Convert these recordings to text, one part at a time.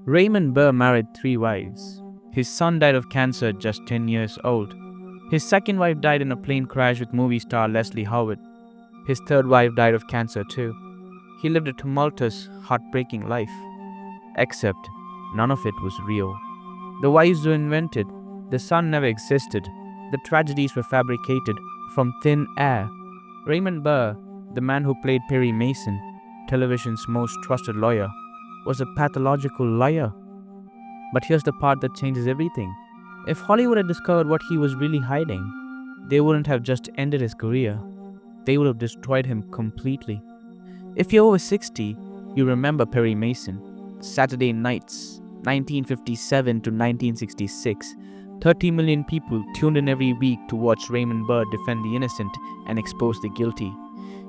Raymond Burr married 3 wives. His son died of cancer at just 10 years old. His second wife died in a plane crash with movie star Leslie Howard. His third wife died of cancer too. He lived a tumultuous, heartbreaking life. Except none of it was real. The wives were invented. The son never existed. The tragedies were fabricated from thin air. Raymond Burr, the man who played Perry Mason, television's most trusted lawyer, was a pathological liar. But here's the part that changes everything. If Hollywood had discovered what he was really hiding, they wouldn't have just ended his career. They would have destroyed him completely. If you're over 60, you remember Perry Mason. Saturday nights, 1957 to 1966. 30 million people tuned in every week to watch Raymond Burr defend the innocent and expose the guilty.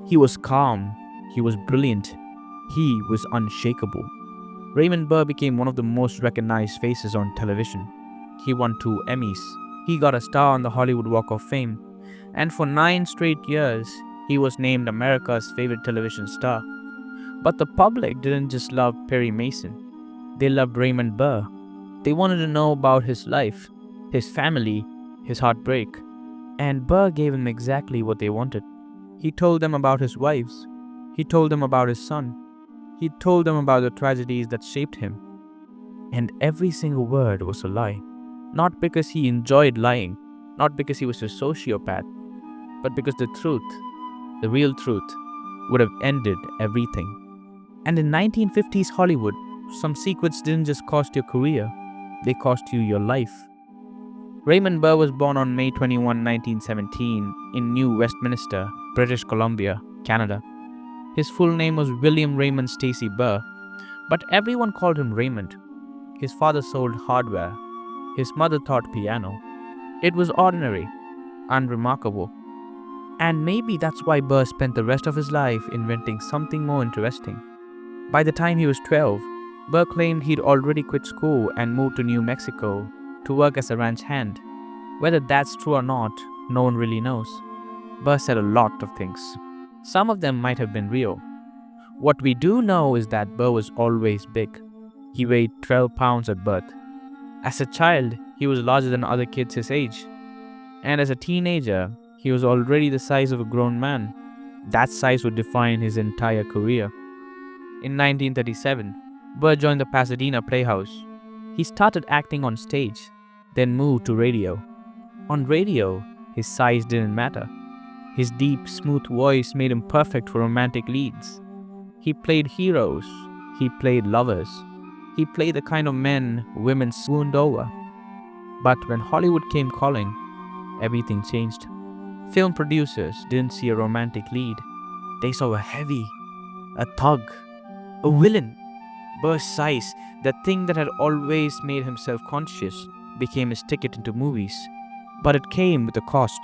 He was calm. He was brilliant. He was unshakable. Raymond Burr became one of the most recognized faces on television. He won 2 Emmys. He got a star on the Hollywood Walk of Fame. And for 9 straight years, he was named America's favorite television star. But the public didn't just love Perry Mason. They loved Raymond Burr. They wanted to know about his life, his family, his heartbreak. And Burr gave them exactly what they wanted. He told them about his wives. He told them about his son. He told them about the tragedies that shaped him. And every single word was a lie. Not because he enjoyed lying, not because he was a sociopath, but because the truth, the real truth, would have ended everything. And in 1950s Hollywood, some secrets didn't just cost your career, they cost you your life. Raymond Burr was born on May 21, 1917, in New Westminster, British Columbia, Canada. His full name was William Raymond Stacy Burr, but everyone called him Raymond. His father sold hardware. His mother taught piano. It was ordinary, unremarkable. And maybe that's why Burr spent the rest of his life inventing something more interesting. By the time he was 12, Burr claimed he'd already quit school and moved to New Mexico to work as a ranch hand. Whether that's true or not, no one really knows. Burr said a lot of things. Some of them might have been real. What we do know is that Burr was always big. He weighed 12 pounds at birth. As a child, he was larger than other kids his age. And as a teenager, he was already the size of a grown man. That size would define his entire career. In 1937, Burr joined the Pasadena Playhouse. He started acting on stage, then moved to radio. On radio, his size didn't matter. His deep, smooth voice made him perfect for romantic leads. He played heroes. He played lovers. He played the kind of men women swooned over. But when Hollywood came calling, everything changed. Film producers didn't see a romantic lead. They saw a heavy, a thug, a villain. Burr's size, that thing that had always made him self-conscious, became his ticket into movies. But it came with a cost.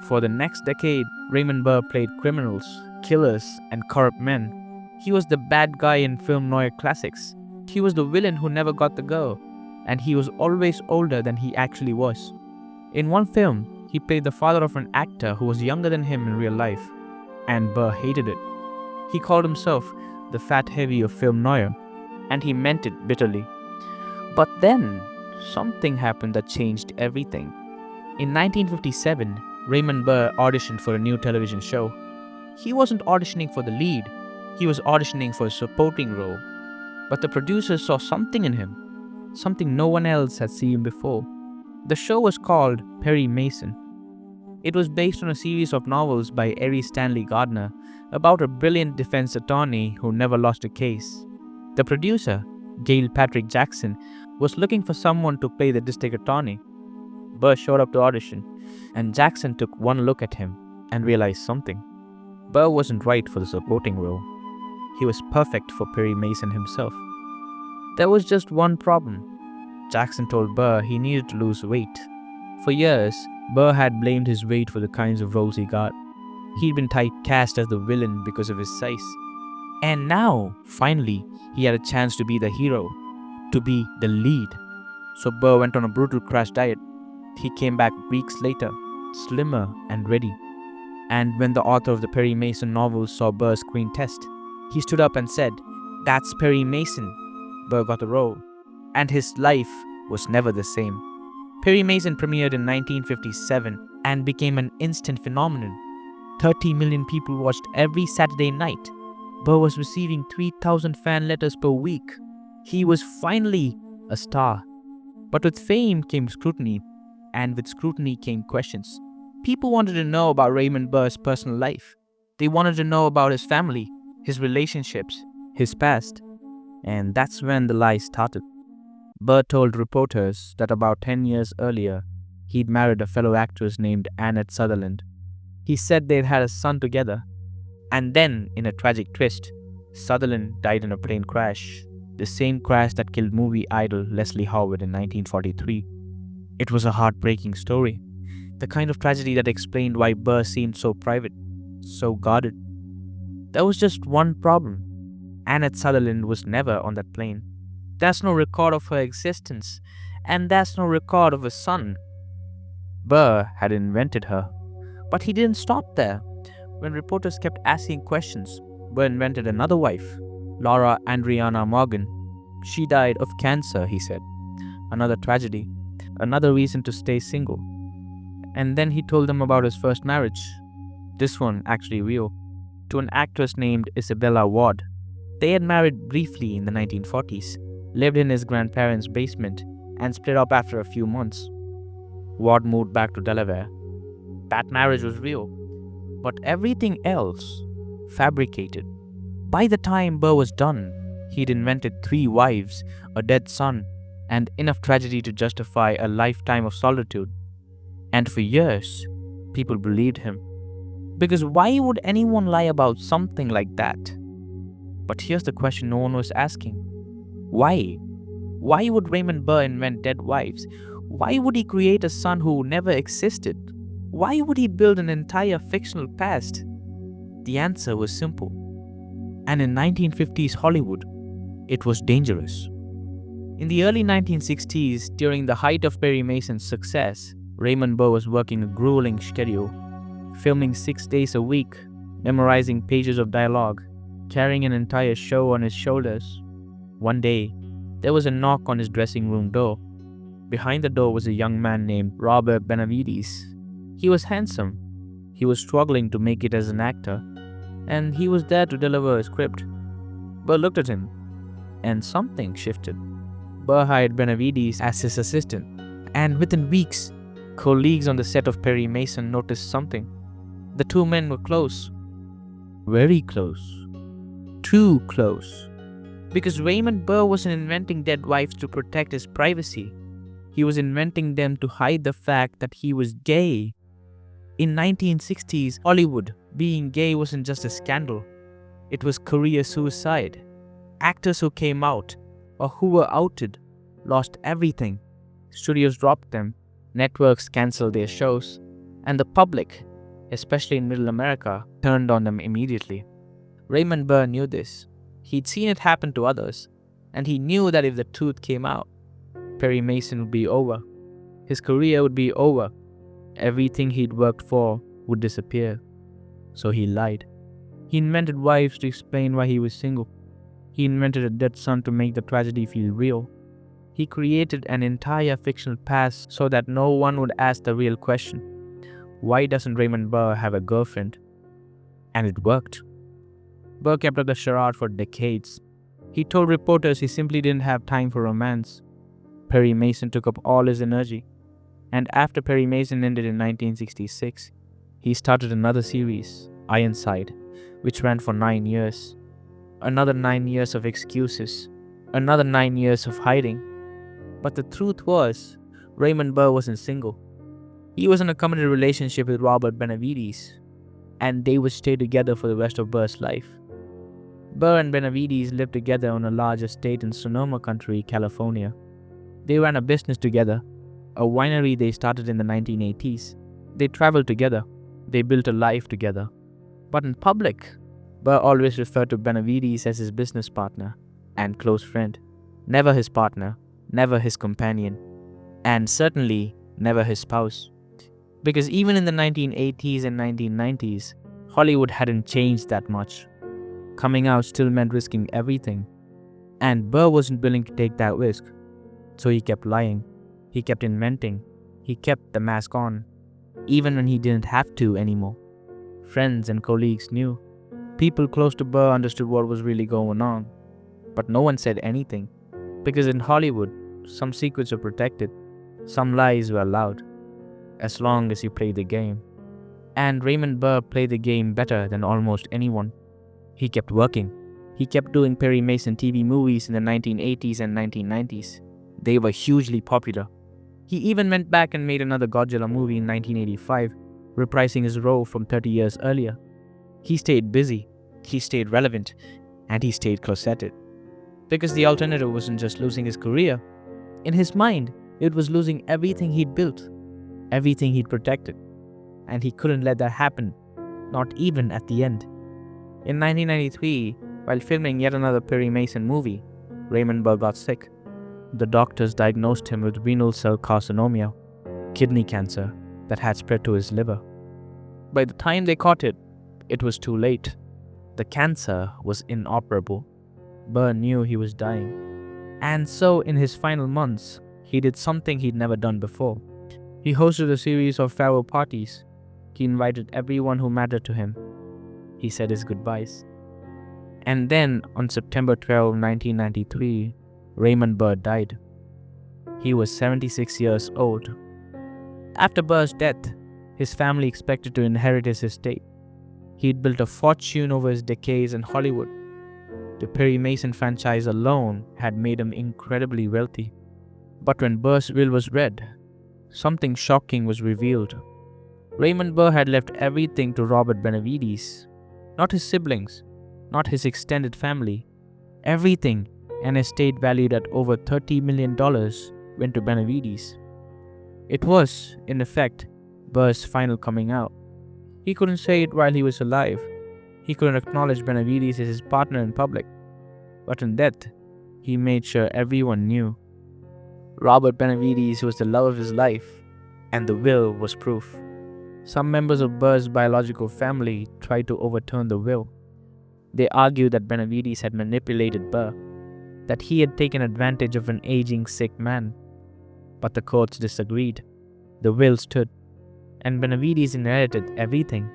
For the next decade, Raymond Burr played criminals, killers, and corrupt men. He was the bad guy in film noir classics. He was the villain who never got the girl, and he was always older than he actually was. In one film, he played the father of an actor who was younger than him in real life, and Burr hated it. He called himself the fat heavy of film noir, and he meant it bitterly. But then, something happened that changed everything. In 1957, Raymond Burr auditioned for a new television show. He wasn't auditioning for the lead, he was auditioning for a supporting role. But the producers saw something in him, something no one else had seen before. The show was called Perry Mason. It was based on a series of novels by Ari Stanley Gardner about a brilliant defense attorney who never lost a case. The producer, Gail Patrick Jackson, was looking for someone to play the district attorney. Burr showed up to audition, and Jackson took one look at him and realized something. Burr wasn't right for the supporting role. He was perfect for Perry Mason himself. There was just one problem. Jackson told Burr he needed to lose weight. For years, Burr had blamed his weight for the kinds of roles he got. He'd been typecast as the villain because of his size. And now, finally, he had a chance to be the hero, to be the lead. So Burr went on a brutal crash diet. He came back weeks later, slimmer and ready. And when the author of the Perry Mason novels saw Burr's screen test, he stood up and said, "That's Perry Mason." Burr got the role. and his life was never the same. Perry Mason premiered in 1957 and became an instant phenomenon. 30 million people watched every Saturday night. Burr was receiving 3,000 fan letters per week. He was finally a star. But with fame came scrutiny, and with scrutiny came questions. People wanted to know about Raymond Burr's personal life. They wanted to know about his family, his relationships, his past. And that's when the lies started. Burr told reporters that about 10 years earlier, he'd married a fellow actress named Annette Sutherland. He said they'd had a son together. And then, in a tragic twist, Sutherland died in a plane crash, the same crash that killed movie idol Leslie Howard in 1943. It was a heartbreaking story, the kind of tragedy that explained why Burr seemed so private, so guarded. There was just one problem. Annette Sutherland was never on that plane. There's no record of her existence, and there's no record of a son. Burr had invented her. But he didn't stop there. When reporters kept asking questions, Burr invented another wife, Laura Andriana Morgan. She died of cancer, he said. Another tragedy, another reason to stay single. And then he told them about his first marriage, this one actually real, to an actress named Isabella Ward. They had married briefly in the 1940s, lived in his grandparents' basement, and split up after a few months. Ward moved back to Delaware. That marriage was real, but everything else fabricated. By the time Burr was done, he'd invented 3 wives, a dead son, and enough tragedy to justify a lifetime of solitude. And for years, people believed him. Because why would anyone lie about something like that? But here's the question no one was asking. Why? Why would Raymond Burr invent dead wives? Why would he create a son who never existed? Why would he build an entire fictional past? The answer was simple. And in 1950s Hollywood, it was dangerous. In the early 1960s, during the height of Perry Mason's success, Raymond Burr was working a grueling schedule, filming 6 days a week, memorizing pages of dialogue, carrying an entire show on his shoulders. One day, there was a knock on his dressing room door. Behind the door was a young man named Robert Benavides. He was handsome. He was struggling to make it as an actor, and he was there to deliver a script. Burr looked at him, and something shifted. Burr hired Benavides as his assistant, and within weeks, colleagues on the set of Perry Mason noticed something. The two men were close. Very close. Too close. Because Raymond Burr wasn't inventing dead wives to protect his privacy. He was inventing them to hide the fact that he was gay. In 1960s Hollywood, being gay wasn't just a scandal. It was career suicide. Actors who came out, or who were outed, lost everything. Studios dropped them, networks canceled their shows, and the public, especially in Middle America, turned on them immediately. Raymond Burr knew this. He'd seen it happen to others, and he knew that if the truth came out, Perry Mason would be over. His career would be over. Everything he'd worked for would disappear. So he lied. He invented wives to explain why he was single. He invented a dead son to make the tragedy feel real. He created an entire fictional past so that no one would ask the real question. Why doesn't Raymond Burr have a girlfriend? And it worked. Burr kept up the charade for decades. He told reporters he simply didn't have time for romance. Perry Mason took up all his energy. And after Perry Mason ended in 1966, he started another series, Ironside, which ran for 9 years. Another 9 years of excuses. Another 9 years of hiding. But the truth was, Raymond Burr wasn't single. He was in a committed relationship with Robert Benavides, and they would stay together for the rest of Burr's life. Burr and Benavides lived together on a large estate in Sonoma County, California. They ran a business together, a winery they started in the 1980s. They traveled together. They built a life together. But in public, Burr always referred to Benavides as his business partner and close friend. Never his partner, never his companion, and certainly never his spouse. Because even in the 1980s and 1990s, Hollywood hadn't changed that much. Coming out still meant risking everything. And Burr wasn't willing to take that risk. So he kept lying. He kept inventing. He kept the mask on, even when he didn't have to anymore. Friends and colleagues knew. People close to Burr understood what was really going on. But no one said anything. Because in Hollywood, some secrets were protected. Some lies were allowed. As long as you played the game. And Raymond Burr played the game better than almost anyone. He kept working. He kept doing Perry Mason TV movies in the 1980s and 1990s. They were hugely popular. He even went back and made another Godzilla movie in 1985, reprising his role from 30 years earlier. He stayed busy, he stayed relevant, and he stayed closeted. Because the alternative wasn't just losing his career. In his mind, it was losing everything he'd built, everything he'd protected. And he couldn't let that happen, not even at the end. In 1993, while filming yet another Perry Mason movie, Raymond Burr got sick. The doctors diagnosed him with renal cell carcinoma, kidney cancer that had spread to his liver. By the time they caught it, it was too late. The cancer was inoperable. Burr knew he was dying. And so, in his final months, he did something he'd never done before. He hosted a series of farewell parties. He invited everyone who mattered to him. He said his goodbyes. And then, on September 12, 1993, Raymond Burr died. He was 76 years old. After Burr's death, his family expected to inherit his estate. He'd built a fortune over his decades in Hollywood. The Perry Mason franchise alone had made him incredibly wealthy. But when Burr's will was read, something shocking was revealed. Raymond Burr had left everything to Robert Benavides. Not his siblings, not his extended family. Everything, an estate valued at over $30 million, went to Benavides. It was, in effect, Burr's final coming out. He couldn't say it while he was alive. He couldn't acknowledge Benavides as his partner in public. But in death, he made sure everyone knew. Robert Benavides was the love of his life, and the will was proof. Some members of Burr's biological family tried to overturn the will. They argued that Benavides had manipulated Burr, that he had taken advantage of an aging sick man. But the courts disagreed. The will stood, and Benavides inherited everything.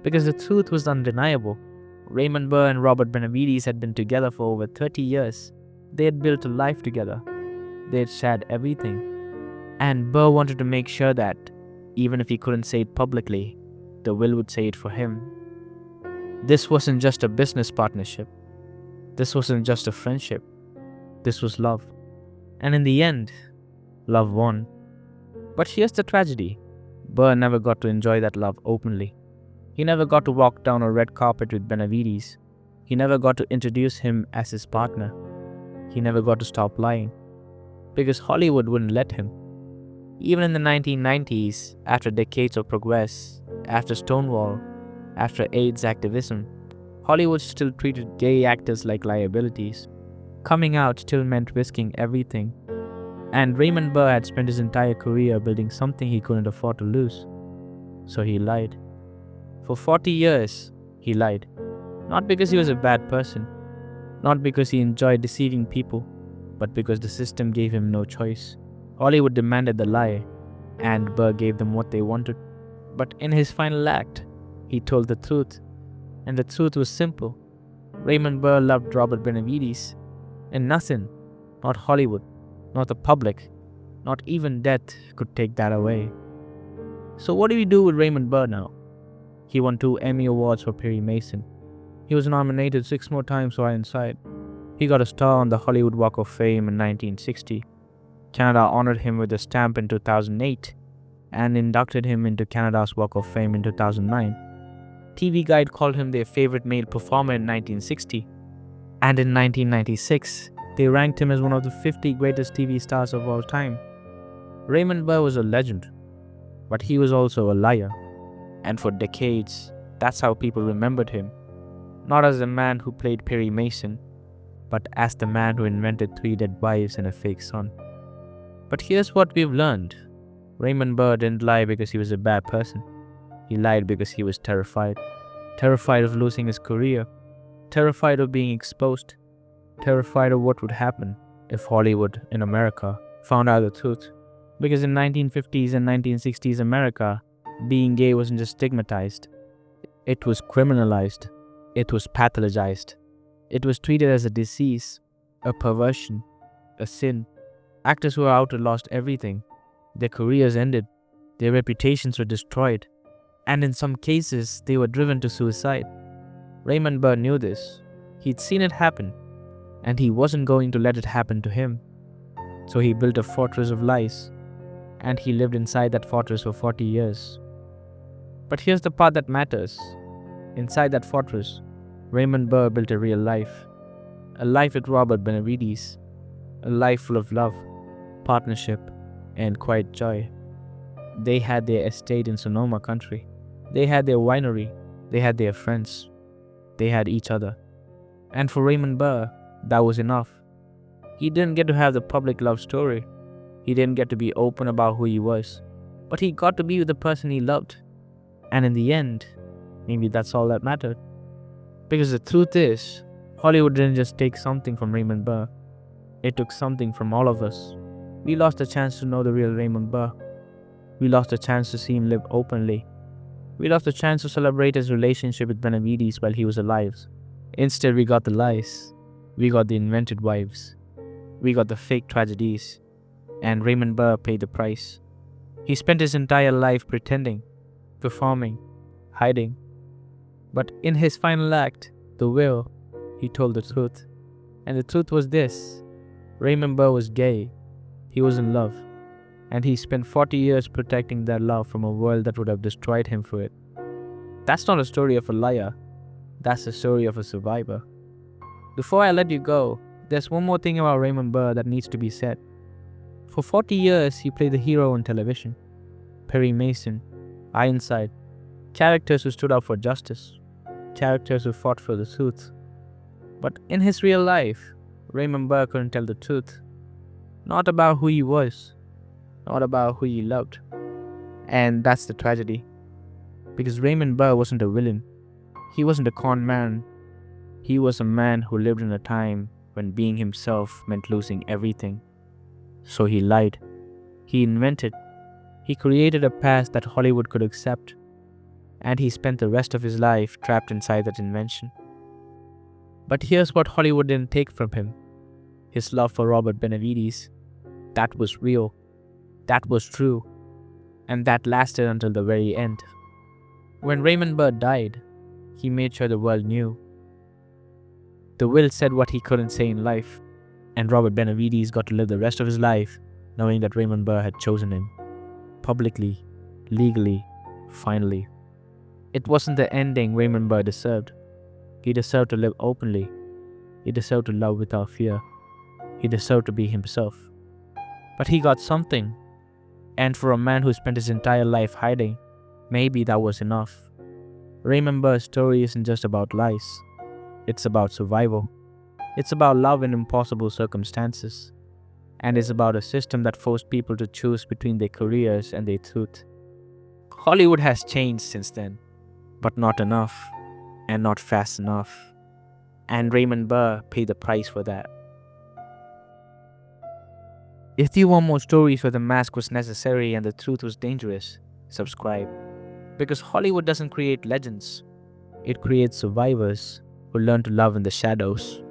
Because the truth was undeniable. Raymond Burr and Robert Benavides had been together for over 30 years. They had built a life together. They had shared everything. And Burr wanted to make sure that, even if he couldn't say it publicly, the will would say it for him. This wasn't just a business partnership. This wasn't just a friendship. This was love. And in the end, love won. But here's the tragedy. Burr never got to enjoy that love openly. He never got to walk down a red carpet with Benavides. He never got to introduce him as his partner. He never got to stop lying. Because Hollywood wouldn't let him. Even in the 1990s, after decades of progress, after Stonewall, after AIDS activism, Hollywood still treated gay actors like liabilities. Coming out still meant risking everything. And Raymond Burr had spent his entire career building something he couldn't afford to lose. So he lied. For 40 years, he lied. Not because he was a bad person, not because he enjoyed deceiving people, but because the system gave him no choice. Hollywood demanded the lie, and Burr gave them what they wanted. But in his final act, he told the truth. And the truth was simple. Raymond Burr loved Robert Benavides, and nothing, not Hollywood, not the public, not even death could take that away. So what do we do with Raymond Burr now? He won 2 Emmy Awards for Perry Mason. He was nominated 6 more times for Inside. He got a star on the Hollywood Walk of Fame in 1960. Canada honored him with a stamp in 2008 and inducted him into Canada's Walk of Fame in 2009. TV Guide called him their favorite male performer in 1960. And in 1996, they ranked him as one of the 50 greatest TV stars of all time. Raymond Burr was a legend, but he was also a liar. And for decades, that's how people remembered him. Not as the man who played Perry Mason, but as the man who invented 3 dead wives and a fake son. But here's what we've learned. Raymond Burr didn't lie because he was a bad person. He lied because he was terrified. Terrified of losing his career. Terrified of being exposed. Terrified of what would happen if Hollywood in America found out the truth. Because in 1950s and 1960s America, being gay wasn't just stigmatized. It was criminalized. It was pathologized. It was treated as a disease, a perversion, a sin. Actors who were out lost everything. Their careers ended. Their reputations were destroyed. And in some cases, they were driven to suicide. Raymond Burr knew this. He'd seen it happen. And he wasn't going to let it happen to him. So he built a fortress of lies. And he lived inside that fortress for 40 years. But here's the part that matters. Inside that fortress, Raymond Burr built a real life. A life with Robert Benavides. A life full of love, partnership, and quiet joy. They had their estate in Sonoma country. They had their winery. They had their friends. They had each other. And for Raymond Burr, that was enough. He didn't get to have the public love story. He didn't get to be open about who he was. But he got to be with the person he loved. And in the end, maybe that's all that mattered. Because the truth is, Hollywood didn't just take something from Raymond Burr. It took something from all of us. We lost a chance to know the real Raymond Burr. We lost a chance to see him live openly. We lost a chance to celebrate his relationship with Benavides while he was alive. Instead, we got the lies. We got the invented wives. We got the fake tragedies. And Raymond Burr paid the price. He spent his entire life pretending, performing, hiding. But in his final act, the will, he told the truth. And the truth was this. Raymond Burr was gay. He was in love. And he spent 40 years protecting that love from a world that would have destroyed him for it. That's not a story of a liar. That's the story of a survivor. Before I let you go, there's one more thing about Raymond Burr that needs to be said. For 40 years, he played the hero on television. Perry Mason, Ironside, characters who stood up for justice, characters who fought for the truth. But in his real life, Raymond Burr couldn't tell the truth. Not about who he was, not about who he loved. And that's the tragedy. Because Raymond Burr wasn't a villain. He wasn't a con man. He was a man who lived in a time when being himself meant losing everything. So he lied. He invented. He created a past that Hollywood could accept. And he spent the rest of his life trapped inside that invention. But here's what Hollywood didn't take from him. His love for Robert Benavides. That was real. That was true. And that lasted until the very end. When Raymond Burr died, he made sure the world knew. The will said what he couldn't say in life. And Robert Benavides got to live the rest of his life knowing that Raymond Burr had chosen him. Publicly, legally, finally. It wasn't the ending Raymond Burr deserved. He deserved to live openly. He deserved to love without fear. He deserved to be himself. But he got something. And for a man who spent his entire life hiding, maybe that was enough. Raymond Burr's story isn't just about lies. It's about survival. It's about love in impossible circumstances. And it's about a system that forced people to choose between their careers and their truth. Hollywood has changed since then, but not enough, and not fast enough. And Raymond Burr paid the price for that. If you want more stories where the mask was necessary and the truth was dangerous, subscribe. Because Hollywood doesn't create legends. It creates survivors who learn to love in the shadows.